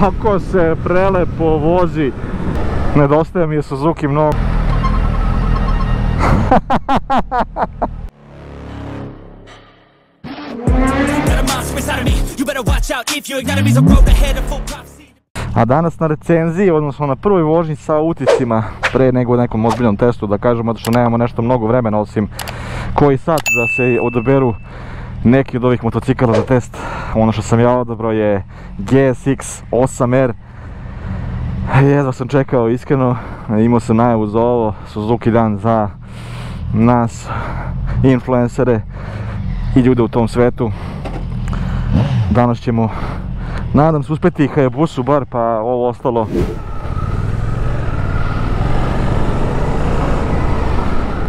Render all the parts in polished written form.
Kako se prelepo vozi. Nedostaje mi je Suzuki mnogo. A danas na recenziji, odnosno na prvoj vožnji sa utiscima, pre nego nekom ozbiljnom testu da kažemo, zato što nemamo nešto mnogo vremena osim koji sat da se odaberu neki od ovih motocikala za test. Ono što sam ja odabrao je GSX 8R. Jedva sam čekao, iskreno, imao sam najavu za ovo, Suzuki dan za nas, influencere i ljude u tom svetu. Danas ćemo, nadam se, uspjeti Hayabusu bar, pa ovo ostalo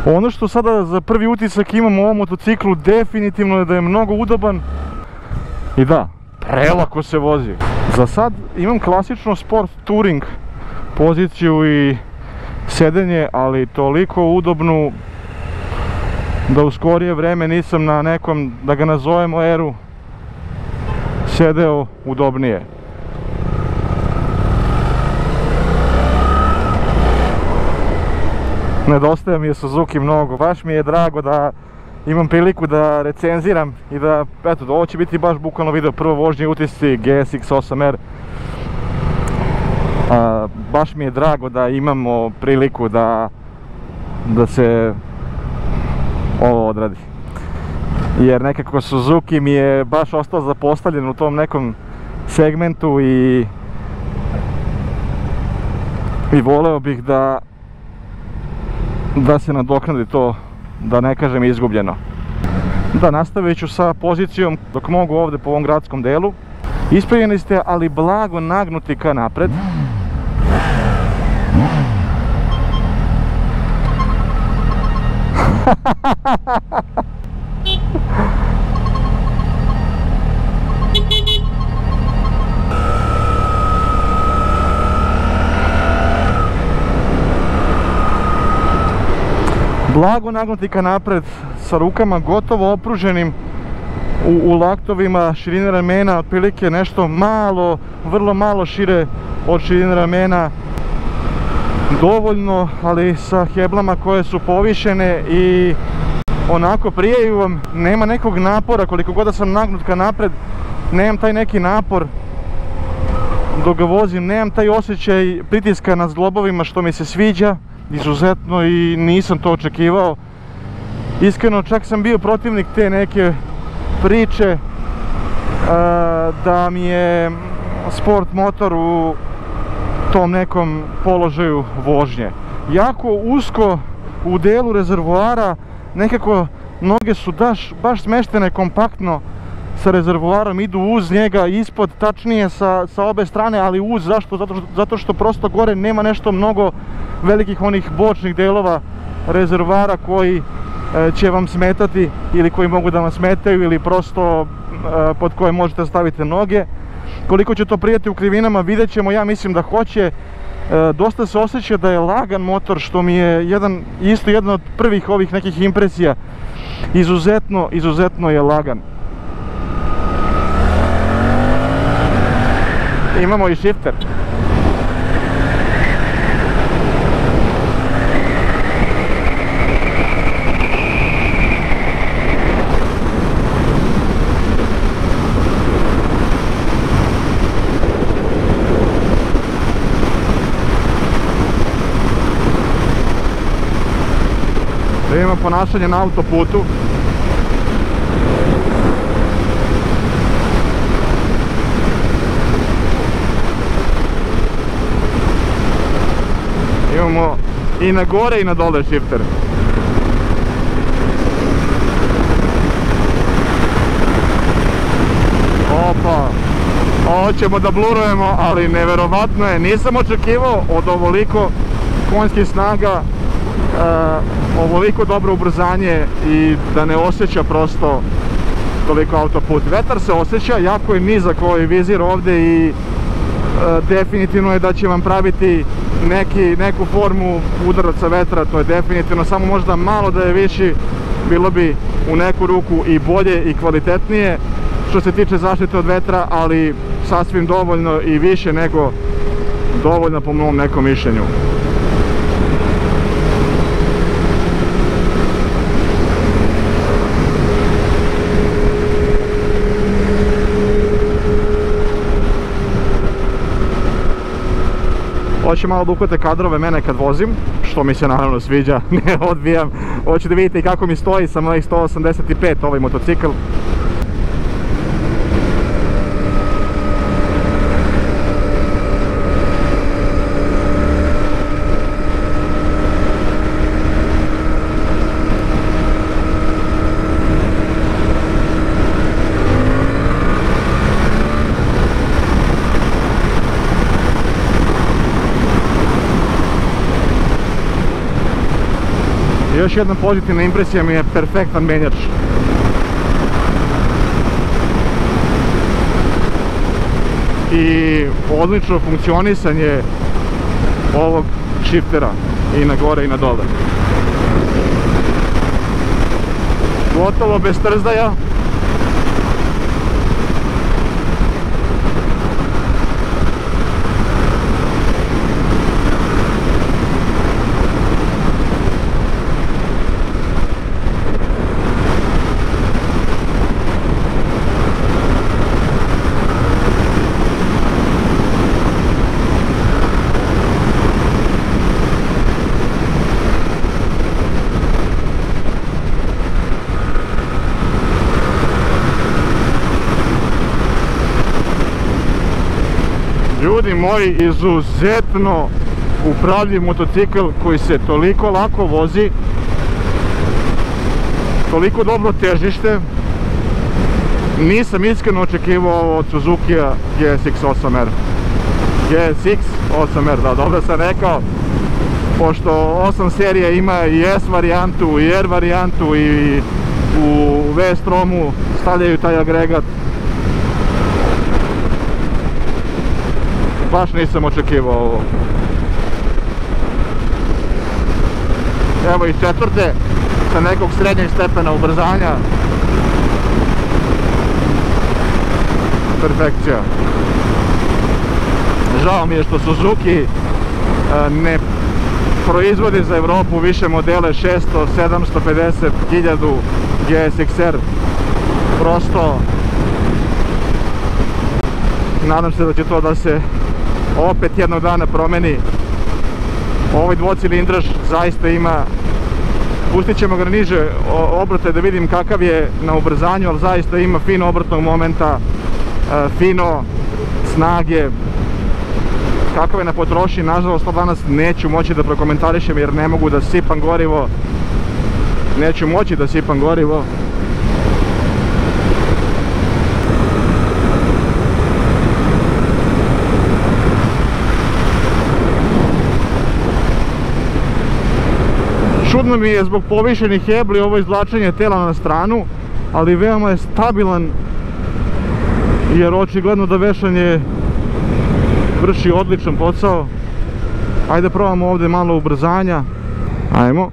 ono što sada za prvi utisak imam u ovom motociklu definitivno je da je mnogo udoban i da, prelako se vozi. Za sad imam klasično sport touring poziciju i sedenje, ali toliko udobnu da u skorije vreme nisam na nekom, da ga nazovemo Eru, sedeo udobnije. Nedostaje mi je Suzuki mnogo, baš mi je drago da imam priliku da recenziram i da, eto, ovo će biti baš bukvalno video prvo vožnje utisci GSX 8R. Baš mi je drago da imamo priliku da se ovo odradi. Jer nekako Suzuki mi je baš ostao zapostavljen u tom nekom segmentu i voleo bih da se nadoknadi to, da ne kažem izgubljeno. Da, nastavit ću sa pozicijom dok mogu ovdje po ovom gradskom delu. Ispravljeni ste, ali blago nagnuti ka napred. Blago nagnuti ka napred, sa rukama gotovo opruženim u laktovima, širine ramena otprilike nešto malo, vrlo malo šire od širine ramena, dovoljno, ali sa heblama koje su povišene i onako prijaju vam, nema nekog napora. Koliko god da sam nagnut ka napred, nemam taj neki napor dok ga vozim, nemam taj osjećaj pritiska na zglobovima što mi se sviđa izuzetno i nisam to očekivao. Iskreno, čak sam bio protivnik te neke priče da mi je sport motor u tom nekom položaju vožnje. Jako usko u delu rezervoara, nekako noge su baš smeštene kompaktno sa rezervoarom, idu uz njega, ispod, tačnije sa obe strane, ali uz. Zašto? Zato što prosto gore nema nešto mnogo velikih onih bočnih delova rezervoara koji će vam smetati ili koji mogu da vam smetaju ili prosto pod koje možete staviti noge. Koliko će to prijeti u krivinama vidjet ćemo, ja mislim da hoće. Dosta se osjeća da je lagan motor, što mi je isto jedna od prvih ovih nekih impresija. Izuzetno je lagan. Imamo i shifter. Imamo ponašanje na autoputu. Imamo i na gore i na dole shifter. Opa, ovo ćemo da blurujemo, ali neverovatno je. Nisam očekivao od ovoliko konjskih snaga ovoliko dobro ubrzanje i da ne osjeća prosto toliko autoput. Vetar se osjeća, jako je nizak ovaj vizir ovdje i definitivno je da će vam praviti neku formu udaraca vetra, to je definitivno, samo možda malo da je viši, bilo bi u neku ruku i bolje i kvalitetnije što se tiče zaštite od vetra, ali sasvim dovoljno i više nego dovoljno po mom nekom mišljenju. Hoće malo da uhvate kadrove mene kad vozim, što mi se naravno sviđa, ne odbijam. Hoću da vidite kako mi stoji sa mojih 185 ovaj motocikl. Još jedna pozitivna impresija mi je perfektan menjač. I odlično funkcionisanje ovog shiftera i na gore i na dole. Gotovo bez trzdaja. Ljudi moji, izuzetno upravljiv motocikl koji se toliko lako vozi, toliko dobro težište. Nisam iskreno očekivao od Suzuki-a GSX 8R. GSX 8R, da, dobro sam rekao, pošto 8 serija ima i S varijantu i R varijantu i u V-Stromu stavljaju taj agregat. Baš nisam očekivao ovo. Evo i četvrte sa nekog srednjeg stepena ubrzanja. Perfekcija. Žao mi je što Suzuki ne proizvodi za Evropu više modele 600, 750, 1000 GSX-R. Prosto nadam se da će to da se opet jednog dana promeni. Ovaj dvocilindraž zaista ima, pustit ćemo ga na niže obrote da vidim kakav je na ubrzanju, ali zaista ima fino obrtnog momenta, fino snage. Kakav je na potrošnji, nažalost to danas neću moći da prokomentarišem jer ne mogu da sipam gorivo. Neću moći da sipam gorivo. Čudno mi je zbog povišenih jebli ovo izvlačenje tela na stranu, ali veoma je stabilan jer očigledno da vešanje vrši odličan posao. Ajde probamo ovdje malo ubrzanja. Ajmo.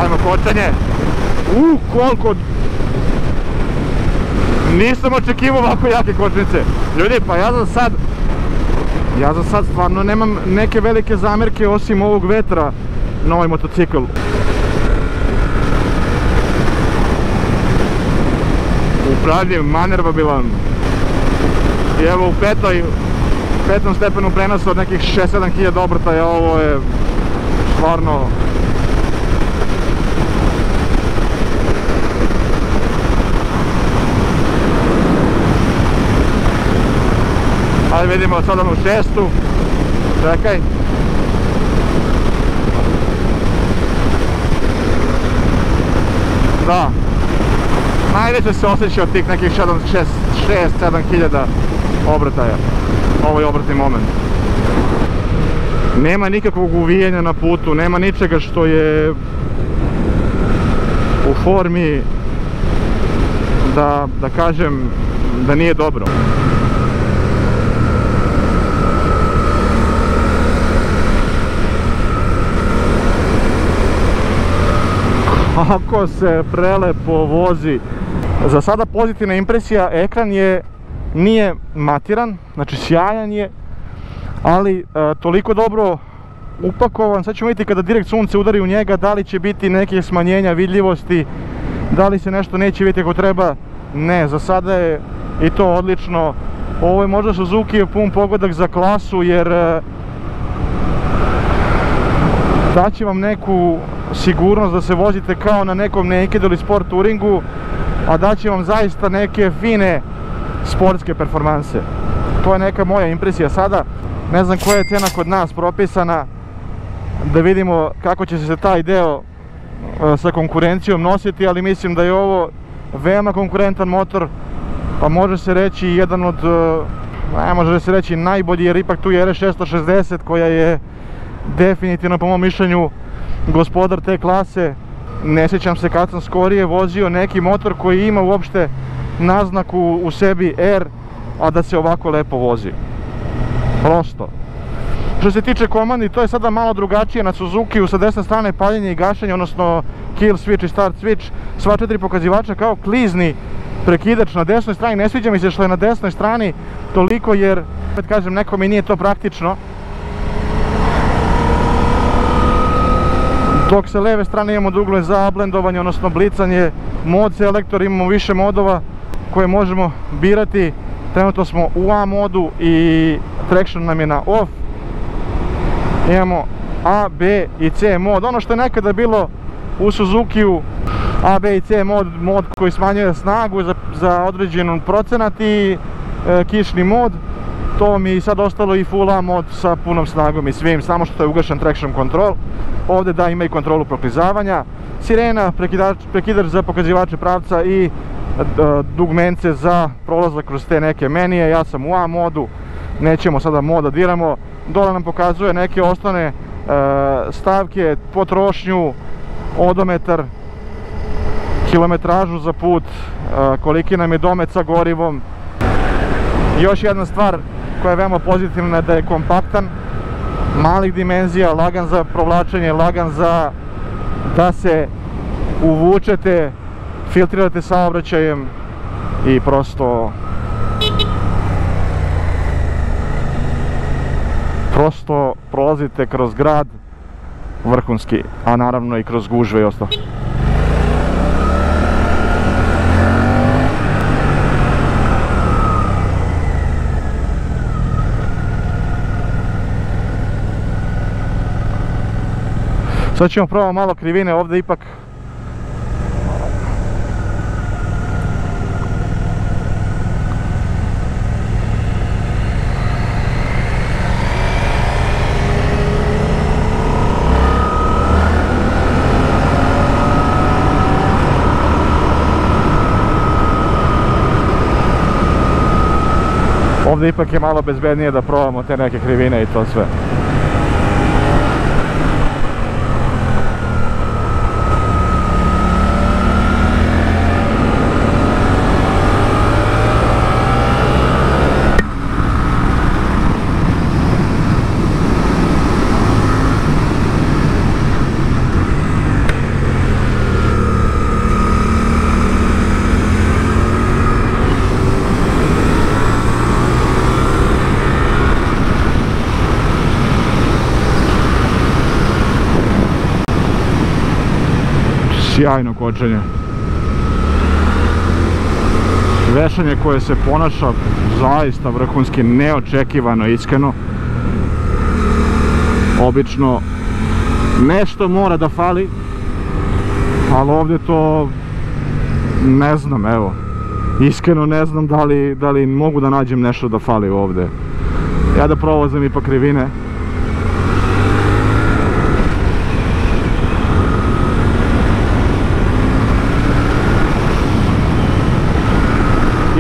Ajmo kočanje. Koliko... Nisam očekivao ovako jake kočnice. Ljudi, pa ja za sad stvarno nemam neke velike zamjerke osim ovog vetra na ovaj motocikl. Upravljiv, manervabilan. I evo u petom stepenu prenosa od nekih 6-7 hiljada obrtaja, ovo je stvarno... Ajde vidimo sad onu šestu. Čekaj. Da. Najveće se osjeća od tih nekih 6-7 hiljada obrtaja. Ovaj obrtni moment. Nema nikakvog uvijanja na putu, nema ničega što je u formi da kažem da nije dobro. Kako se prelepo vozi. Za sada pozitivna impresija, ekran nije matiran, znači sjajan je, ali toliko dobro upakovan. Sad ćemo vidjeti kada direkt sunce udari u njega da li će biti neke smanjenja vidljivosti, da li se nešto neće vidjeti ako treba. Ne, za sada je i to odlično. Ovo je možda Suzuki pun pogodak za klasu, jer daće vam neku sigurnost da se vozite kao na nekom naked ili sport touringu, a daće vam zaista neke fine sportske performanse. To je neka moja impresija sada. Ne znam koja je cena kod nas propisana, da vidimo kako će se taj deo sa konkurencijom nositi, ali mislim da je ovo veoma konkurentan motor, pa može se reći jedan od, ne može se reći najbolji, jer ipak tu je RS660 koja je definitivno po mom mišljenju gospodar te klase. Ne sjećam se kad sam skorije vozio neki motor koji ima uopšte naznaku u sebi R, a da se ovako lepo vozi. Prosto. Što se tiče komandi, to je sada malo drugačije na Suzukiju, sa desne strane paljenje i gašenje, odnosno kill switch i start switch, sva 4 pokazivača kao klizni prekidač na desnoj strani. Ne sviđa mi se što je na desnoj strani toliko, jer, opet kažem, nekome nije to praktično. Dok sa leve strane imamo dugle za blendovanje, odnosno blicanje, mod selektor, imamo više modova koje možemo birati. Trenutno smo u A modu i traction nam je na off. Imamo A, B i C mod. Ono što je nekada bilo u Suzukiju, A, B i C mod koji smanjuje snagu za određen procenat, i kišni mod. To mi je sad ostalo i full A mod sa punom snagom i svim, samo što je ugašen traction control. Ovdje da, ima i kontrolu proklizavanja, sirena, prekidač za pokazivače pravca i dugmence za prolazak kroz te neke menije. Ja sam u A modu, nećemo sada mod da diramo. Dole nam pokazuje neke osnovne stavke, potrošnju, odometar, kilometražu za put, koliki nam je domet sa gorivom. Još jedna stvar koja je veoma pozitivna, da je kompaktan, malih dimenzija, lagan za provlačenje, lagan za da se uvučete, filtrirate saobraćajem i prosto prolazite kroz grad vrhunski, a naravno i kroz gužve i ostalo. Sad ćemo probati malo krivine, ovdje ipak je malo bezbednije da probamo te neke krivine i to sve. Sjajno kočenje. Vešanje koje se ponaša zaista vrhunski, neočekivano, iskreno. Obično nešto mora da fali, ali ovdje to ne znam, evo. Iskreno ne znam da li mogu da nađem nešto da fali ovdje. Ja da provozim ipak krivine.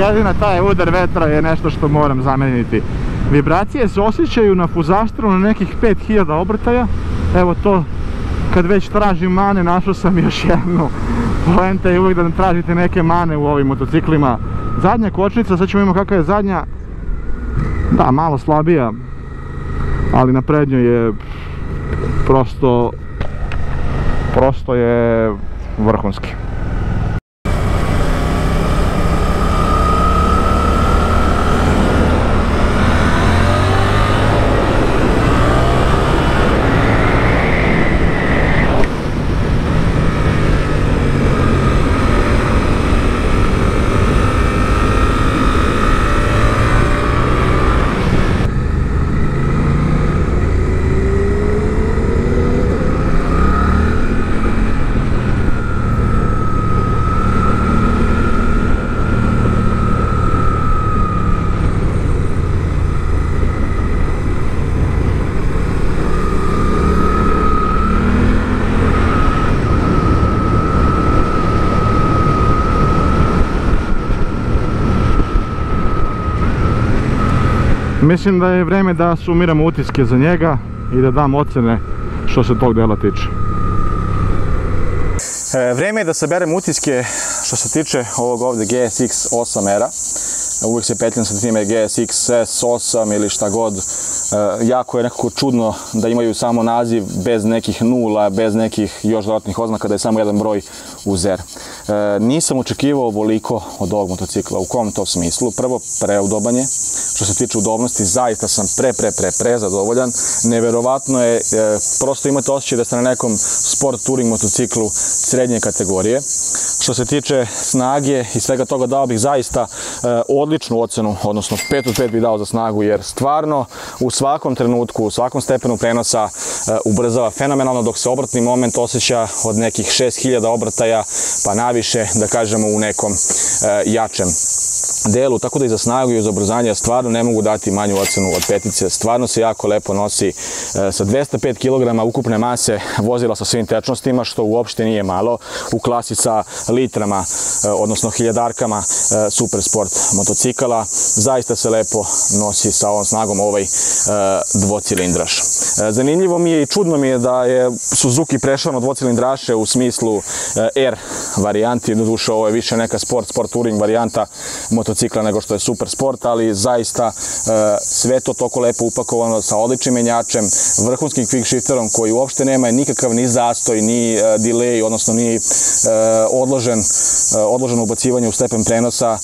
Jedina taj udar vetra je nešto što moram zameniti. Vibracije se osjećaju na fuzaštru na nekih 5000 obrtaja. Evo to, kad već tražim mane, našao sam još jednu. Poenta je uvijek da ne tražite neke mane u ovim motociklima. Zadnja kočnica, sad ćemo imati kakva je zadnja. Da, malo slabija, ali na prednjoj je prosto je vrhunski. Mislim da je vreme da sumiramo utiske za njega i da dam ocjene što se tog dela tiče. Vreme je da saberem utiske što se tiče ovog ovdje GSX 8R-a. Uvijek se petljam sa time GSX S8 ili šta god. Jako je nekako čudno da imaju samo naziv bez nekih nula, bez nekih još dodatnih oznaka, da je samo jedan broj uz R. Nisam očekivao ovoliko od ovog motocikla. U kom to smislu? Prvo, preudoban je. Što se tiče udobnosti, zaista sam prezadovoljan. Neverovatno je, prosto imate osjećaj da ste na nekom sport touring motociklu srednje kategorije. Što se tiče snage i svega toga, dao bih zaista odličnu ocenu, odnosno 5 od 5 bih dao za snagu, jer stvarno u svakom trenutku, u svakom stepenu prenosa ubrzava fenomenalno, dok se obratni moment osjeća od nekih 6000 obrtaja, pa naviše, da kažemo, u nekom jačem delu, tako da i za snagu i za ubrzanje stvarno ne mogu dati manju ocenu od petice. Stvarno se jako lepo nosi sa 205 kg ukupne mase vozila sa svim tečnostima, što uopšte nije malo u klasi sa litrama, odnosno hiljadarkama super sport motocikala. Zaista se lepo nosi sa ovom snagom ovaj dvocilindraš. Zanimljivo mi je i čudno mi je da je Suzuki prešao na dvocilindraše u smislu R varijanti, doduše ovo je više neka sport touring varijanta motocikla nego što je super sport, ali zaista sve to toliko lepo upakovano sa odličnim menjačem, vrhunskim quick shifterom koji uopšte nema nikakav ni zastoj, ni delay, odnosno ni odloženo ubacivanje u stepen prenosa.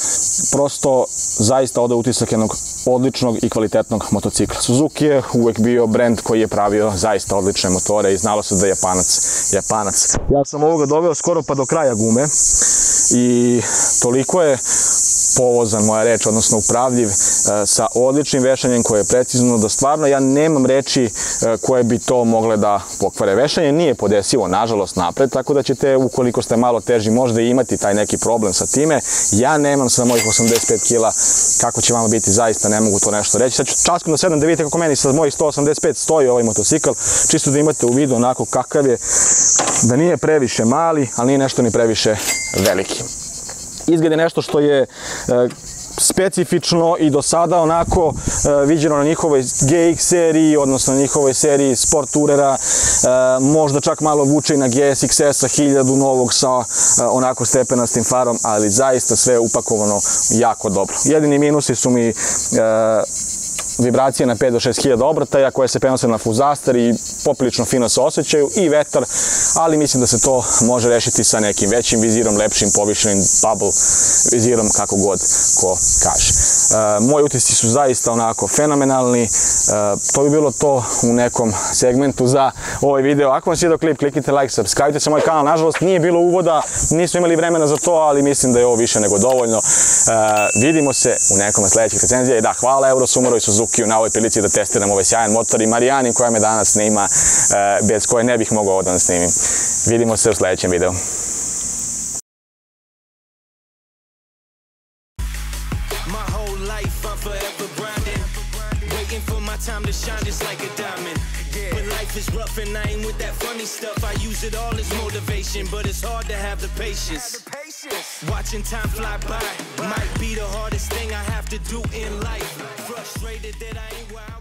Prosto zaista ode utisak jednog odličnog i kvalitetnog motocikla. Suzuki je uvek bio brend koji je pravio zaista odlične motore i znalo se da je Japanac. Ja sam ovoga doveo skoro pa do kraja gume i toliko je povozan, moja reč, odnosno upravljiv, sa odličnim vešanjem koje je precizno, da stvarno ja nemam reči koje bi to mogle da pokvare. Vešanje nije podesivo, nažalost, napred, tako da ćete, ukoliko ste malo teži, možda i imati taj neki problem sa time. Ja nemam sa mojih 85 kila, kako će vama biti, zaista ne mogu to nešto reći. Sad ću časkom da sedam da vidite kako meni sa mojih 185 stoji ovaj motocikl, čisto da imate u vidu onako kakav je, da nije previše mali, ali nije nešto ni previše veliki. Izgled je nešto što je specifično i do sada onako viđeno na njihovoj GX seriji, odnosno na njihovoj seriji Sport Tourera, možda čak malo vuče i na GSX-a 1000 novog sa onako stepenastim farom, ali zaista sve upakovano jako dobro. Jedini minusi su mi vibracije na 5 do 6000 obrtaja koje se prenose na fuzaster i poprilično fino se osjećaju, i vetar, ali mislim da se to može rešiti sa nekim većim vizirom, lepšim, povišenim bubble vizirom, kako god ko kaže. Moji utisci su zaista onako fenomenalni. To bi bilo to u nekom segmentu za ovaj video. Ako vam se svidio klip, kliknite like, subscribe se moj kanal. Nažalost, nije bilo uvoda, nismo imali vremena za to, ali mislim da je ovo više nego dovoljno. Vidimo se u nekom od sledećih recenzija. I da, hvala Eurosumoru i Suzukiju na ovoj prilici da testiram ovaj sjajan motor, i Marijani koja me danas snima, bez koje ne bih mogao da snimim. Vidimo se u sledećem videu. Time to shine just like a diamond. When life is rough and I ain't with that funny stuff, I use it all as motivation, but it's hard to have the patience. Watching time fly by might be the hardest thing I have to do in life. Frustrated that I ain't where I